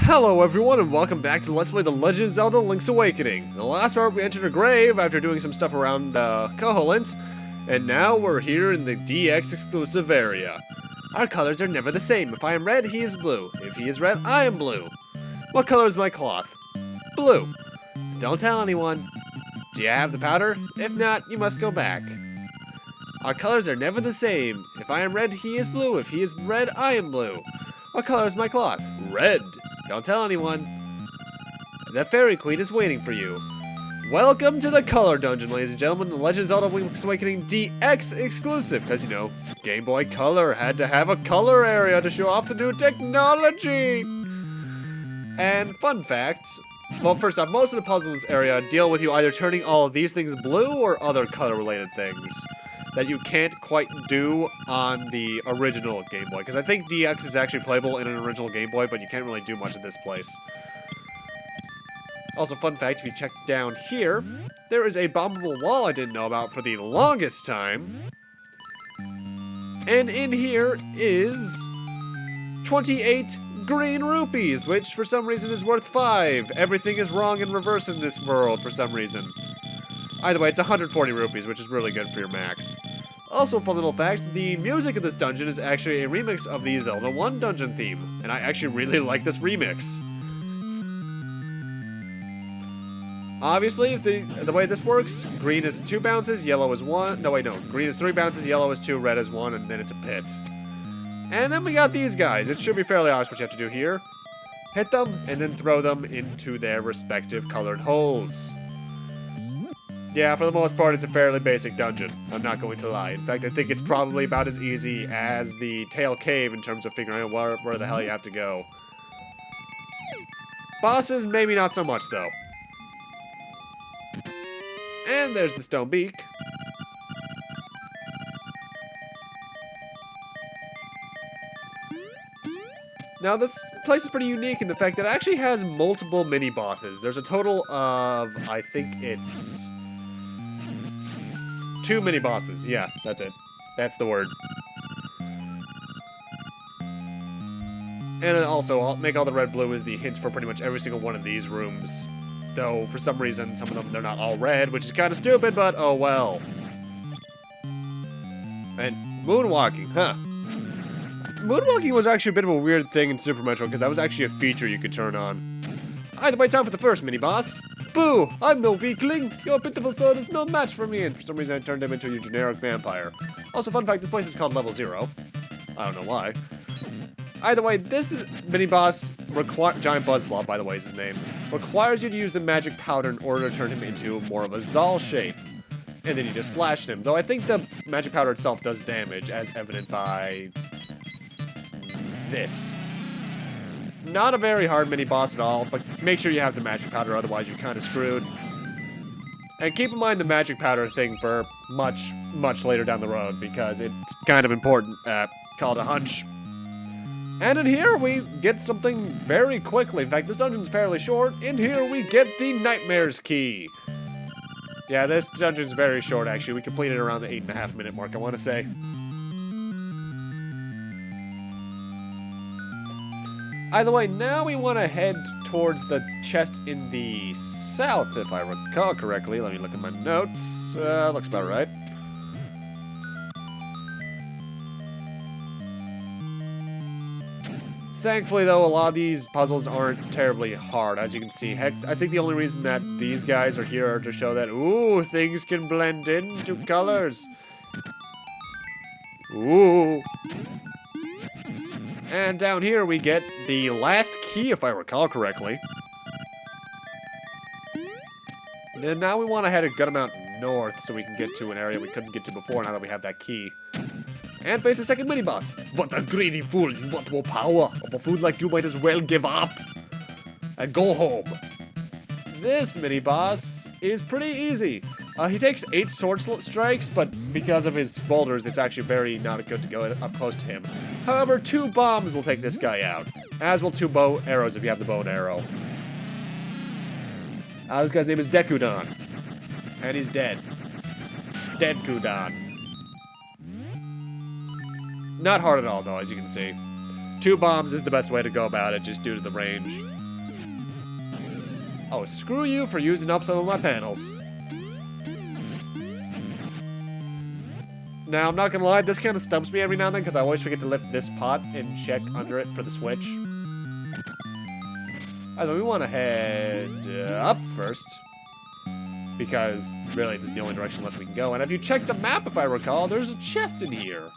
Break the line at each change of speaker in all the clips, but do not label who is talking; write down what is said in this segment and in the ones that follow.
Hello everyone and welcome back to Let's Play The Legend of Zelda Link's Awakening. In the last part we entered a grave after doing some stuff around Koholint, and now we're here in the DX exclusive area. Our colors are never the same. If I am red, he is blue. If he is red, I am blue. What color is my cloth? Blue. Don't tell anyone. Do you have the powder? If not, you must go back. Our colors are never the same. If I am red, he is blue. If he is red, I am blue. What color is my cloth? Red. Don't tell anyone. The Fairy Queen is waiting for you. Welcome to the Color Dungeon, ladies and gentlemen. The Legend of Zelda Link's Awakening DX exclusive. Because, you know, Game Boy Color had to have a color area to show off the new technology. And fun facts. Well, first off, most of the puzzles area deal with you either turning all of these things blue or other color-related things that you can't quite do on the original Game Boy. Because I think DX is actually playable in an original Game Boy, but you can't really do much in this place. Also, fun fact, if you check down here, there is a bombable wall I didn't know about for the longest time. And in here is 28 green rupees, which for some reason is worth 5. Everything is wrong in reverse in this world for some reason. Either way, it's 140 rupees, which is really good for your max. Also, fun little fact, the music of this dungeon is actually a remix of the Zelda 1 dungeon theme, and I actually really like this remix. Obviously, the way this works, green is 2 bounces, yellow is 1. No, wait, no. Green is 3 bounces, yellow is 2, red is 1, and then it's a pit. And then we got these guys. It should be fairly obvious what you have to do here. Hit them, and then throw them into their respective colored holes. Yeah, for the most part, it's a fairly basic dungeon. I'm not going to lie. In fact, I think it's probably about as easy as the Tail Cave in terms of figuring out where the hell you have to go. Bosses, maybe not so much, though. And there's the stone beak. Now, this place is pretty unique in the fact that it actually has multiple mini-bosses. There's a total of, I think it's 2 mini-bosses. Yeah, that's it. That's the word. And also, I'll make all the red-blue is the hint for pretty much every single one of these rooms. Though, for some reason, some of them, they're not all red, which is kind of stupid, but oh well. And moonwalking, huh? Moonwalking was actually a bit of a weird thing in Super Metroid, because that was actually a feature you could turn on. Either way, time for the first mini-boss. Boo! I'm no weakling! Your pitiful sword is no match for me! And for some reason I turned him into a generic vampire. Also, fun fact, this place is called Level 0. I don't know why. Either way, this mini-boss, Giant Buzz Blob, by the way, is his name, requires you to use the magic powder in order to turn him into more of a Zal shape. And then you just slashed him, though I think the magic powder itself does damage, as evident by this. Not a very hard mini-boss at all, but make sure you have the magic powder, otherwise you're kind of screwed. And keep in mind the magic powder thing for much, much later down the road, because it's kind of important. Call it a hunch. And in here we get something very quickly. In fact, this dungeon's fairly short. In here we get the Nightmares Key. Yeah, this dungeon's very short, actually. We completed it around the 8.5 minute mark, I want to say. Either way, now we want to head towards the chest in the south, if I recall correctly. Let me look at my notes. Looks about right. Thankfully, though, a lot of these puzzles aren't terribly hard, as you can see. Heck, I think the only reason that these guys are here are to show that, ooh, things can blend into colors. Ooh. And down here we get the last key, if I recall correctly. And now we want to head a good amount north so we can get to an area we couldn't get to before now that we have that key. And face the second mini-boss. What a greedy fool, you want more power. Of a fool like you might as well give up. And go home. This mini-boss is pretty easy. He takes 8 sword strikes, but because of his boulders, it's actually very not good to go up close to him. However, 2 bombs will take this guy out. As will 2 bow arrows if you have the bow and arrow. This guy's name is Dekudan. And he's dead. Dekudan. Not hard at all, though, as you can see. 2 bombs is the best way to go about it, just due to the range. Oh, screw you for using up some of my panels. Now, I'm not gonna lie, this kind of stumps me every now and then because I always forget to lift this pot and check under it for the switch. Although we want to head up first, because really this is the only direction left we can go. And if you check the map, if I recall, there's a chest in here.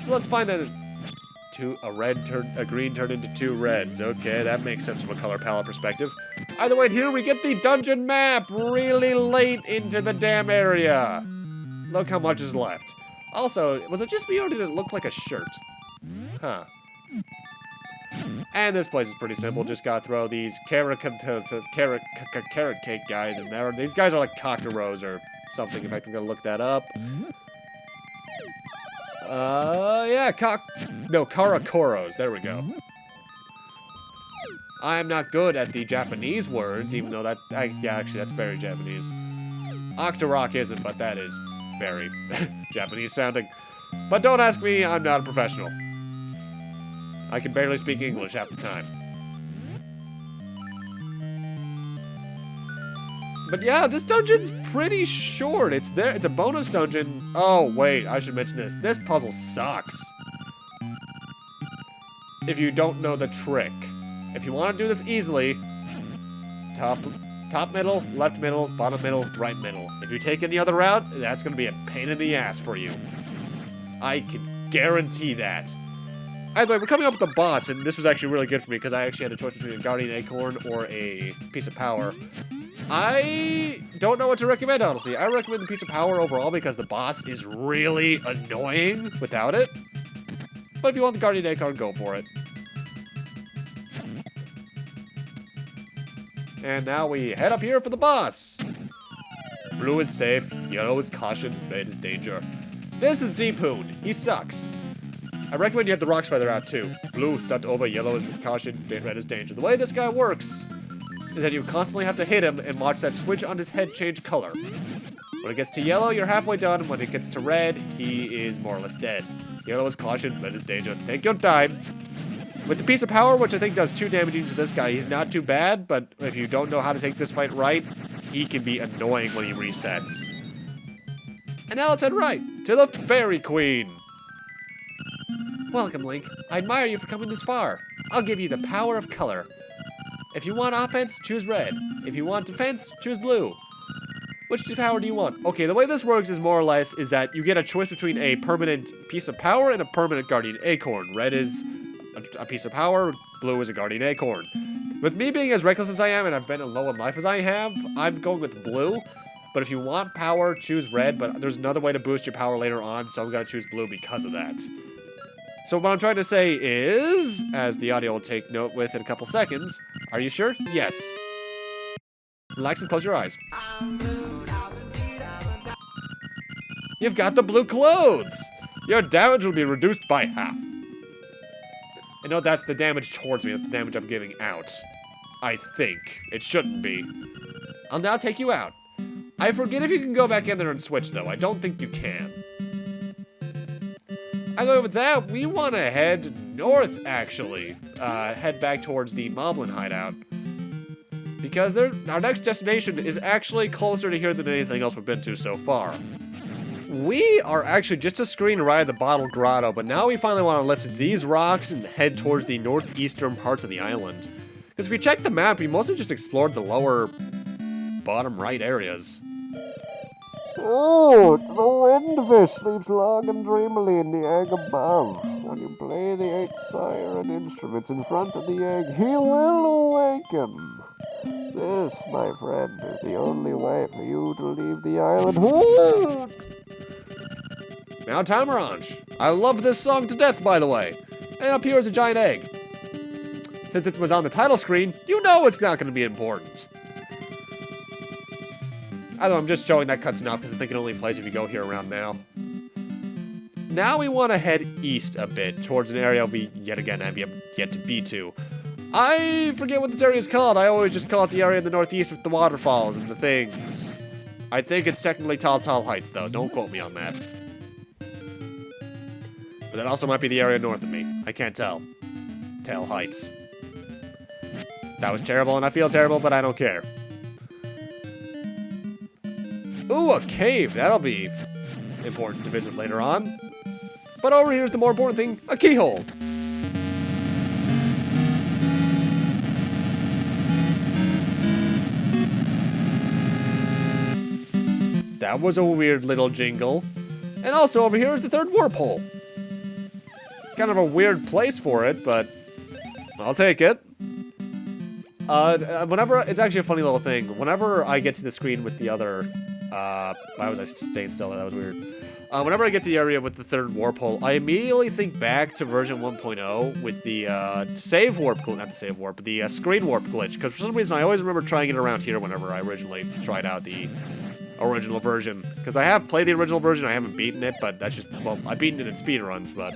So let's find that a green turned into 2 reds. Okay, that makes sense from a color palette perspective. Either way, here we get the dungeon map really late into the damn area. Look how much is left. Also, was it just me or did it look like a shirt? Huh. And this place is pretty simple. Just gotta throw these carrot cake guys in there. These guys are like cockerels or something. In fact, I'm gonna look that up. Yeah, karakoros. There we go. I'm not good at the Japanese words, even though yeah, actually, that's very Japanese. Octorok isn't, but that is very Japanese sounding. But don't ask me, I'm not a professional. I can barely speak English half the time. But yeah, this dungeon's pretty short. It's a bonus dungeon. Oh, wait, I should mention this. This puzzle sucks. If you don't know the trick. If you want to do this easily, top middle, left middle, bottom middle, right middle. If you take any other route, that's going to be a pain in the ass for you. I can guarantee that. Either way, we're coming up with the boss, and this was actually really good for me because I actually had a choice between a Guardian Acorn or a Piece of Power. I don't know what to recommend, honestly. I recommend the Piece of Power overall because the boss is really annoying without it. But if you want the Guardian Acorn, go for it. And now we head up here for the boss. Blue is safe, yellow is caution, red is danger. This is Deepoon. He sucks. I recommend you have the rocks feather out too. Blue, stunt over, yellow is caution, red is danger. The way this guy works is that you constantly have to hit him and watch that switch on his head change color. When it gets to yellow, you're halfway done. When it gets to red, he is more or less dead. Yellow is caution, red is danger. Take your time. With the Piece of Power, which I think does 2 damage to this guy, he's not too bad, but if you don't know how to take this fight right, he can be annoying when he resets. And now let's head right to the Fairy Queen. Welcome, Link. I admire you for coming this far. I'll give you the power of color. If you want offense, choose red. If you want defense, choose blue. Which power do you want? Okay, the way this works is more or less is that you get a choice between a permanent Piece of Power and a permanent Guardian Acorn. Red is a Piece of Power, blue is a Guardian Acorn. With me being as reckless as I am and I've been low in life as I have, I'm going with blue. But if you want power, choose red, but there's another way to boost your power later on, so I'm going to choose blue because of that. So what I'm trying to say is, as the audio will take note with in a couple seconds, are you sure? Yes. Relax and close your eyes. You've got the blue clothes! Your damage will be reduced by half. I know that's the damage towards me, that's the damage I'm giving out. I think. It shouldn't be. I'll now take you out. I forget if you can go back in there and switch, though. I don't think you can. Anyway, with that, we want to head north, actually. Head back towards the Moblin hideout. Because our next destination is actually closer to here than anything else we've been to so far. We are actually just a screen right at the Bottle Grotto, but now we finally want to lift these rocks and head towards the northeastern parts of the island. Because if you check the map, we mostly just explored the lower bottom right areas.
Oh, the windfish sleeps long and dreamily in the egg above. When you play the 8 siren instruments in front of the egg, he will awaken. This, my friend, is the only way for you to leave the island.
Now, Tamaranch. I love this song to death, by the way. And up here is a giant egg. Since it was on the title screen, you know it's not going to be important. Although I'm just showing that cutscene off because I think it only plays if you go here around now. Now we want to head east a bit towards an area we yet again have yet to be to. I forget what this area is called. I always just call it the area in the northeast with the waterfalls and the things. I think it's technically Tall Heights, though. Don't quote me on that. But that also might be the area north of me. I can't tell. Tail Heights. That was terrible, and I feel terrible, but I don't care. Ooh, a cave. That'll be important to visit later on. But over here's the more important thing, a keyhole. That was a weird little jingle. And also over here is the third warp hole. Kind of a weird place for it, but I'll take it. Whenever, it's actually a funny little thing. Whenever I get to the screen with the other, why was I staying still? That was weird. Whenever I get to the area with the third warp hole, I immediately think back to version 1.0 with the save warp, not the save warp, but the screen warp glitch. Because for some reason, I always remember trying it around here whenever I originally tried out the original version. Because I have played the original version, I haven't beaten it, but that's just, well, I've beaten it in speedruns, but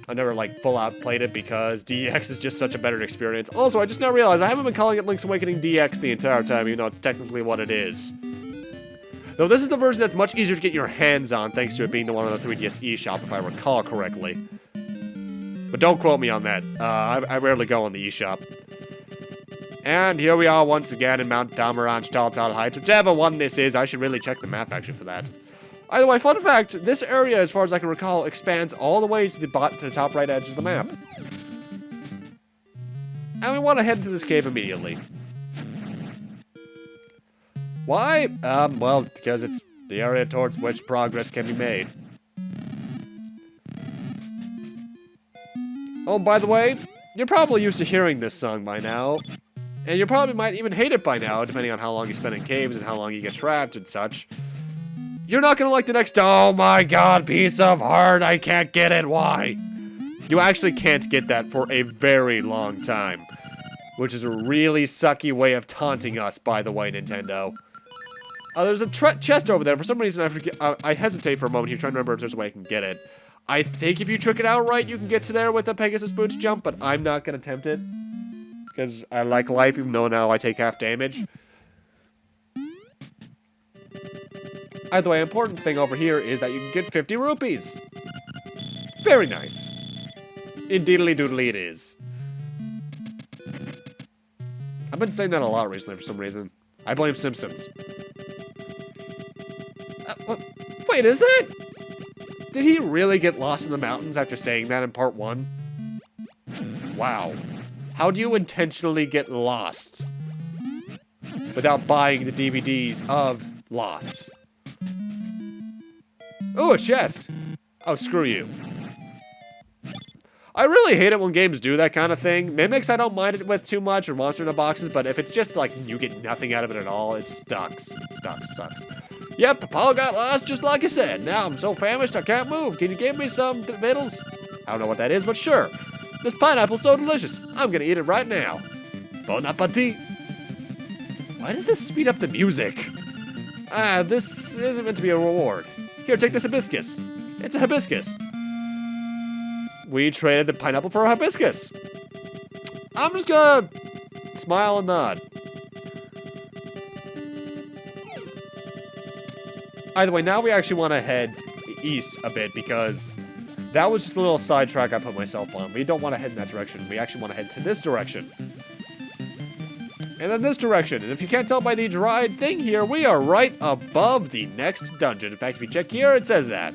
I never, like, full out played it because DX is just such a better experience. Also, I just now realized I haven't been calling it Link's Awakening DX the entire time, even though it's technically what it is. Though this is the version that's much easier to get your hands on, thanks to it being the one on the 3DS eShop, if I recall correctly. But don't quote me on that. I rarely go on the eShop. And here we are once again in Mount Dameron's Tall Heights. Whichever one this is, I should really check the map actually for that. Either way, fun fact, this area, as far as I can recall, expands all the way to the top right edge of the map. And we want to head into this cave immediately. Why? Well, because it's the area towards which progress can be made. Oh, by the way, you're probably used to hearing this song by now. And you probably might even hate it by now, depending on how long you spend in caves and how long you get trapped and such. You're not gonna like the next, oh my god, piece of heart, I can't get it, why? You actually can't get that for a very long time. Which is a really sucky way of taunting us, by the way, Nintendo. There's a chest over there. For some reason, I forget. I hesitate for a moment here, trying to remember if there's a way I can get it. I think if you trick it out right, you can get to there with a Pegasus Boots jump, but I'm not gonna attempt it. Because I like life, even though now I take half damage. Either way, important thing over here is that you can get 50 rupees. Very nice. Indeedly doodly it is. I've been saying that a lot recently for some reason. I blame Simpsons. Wait, is that? Did he really get lost in the mountains after saying that in part 1? Wow. How do you intentionally get lost without buying the DVDs of Lost? Oh, a chest. Oh, screw you. I really hate it when games do that kind of thing. Mimics I don't mind it with too much, or monster in the boxes, but if it's just like you get nothing out of it at all, it sucks. Sucks. Yep, Paul got lost just like I said. Now I'm so famished I can't move. Can you give me some vittles? I don't know what that is, but sure. This pineapple's so delicious. I'm gonna eat it right now. Bon appetit. Why does this speed up the music? This isn't meant to be a reward. Here, take this hibiscus. It's a hibiscus. We traded the pineapple for a hibiscus. I'm just gonna smile and nod. Either way, now we actually want to head east a bit because that was just a little sidetrack I put myself on. We don't want to head in that direction. We actually want to head to this direction. And then this direction. And if you can't tell by the dried thing here, we are right above the next dungeon. In fact, if you check here, it says that.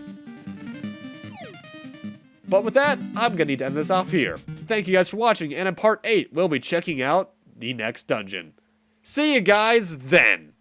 But with that, I'm going to need to end this off here. Thank you guys for watching, and in part 8, we'll be checking out the next dungeon. See you guys then!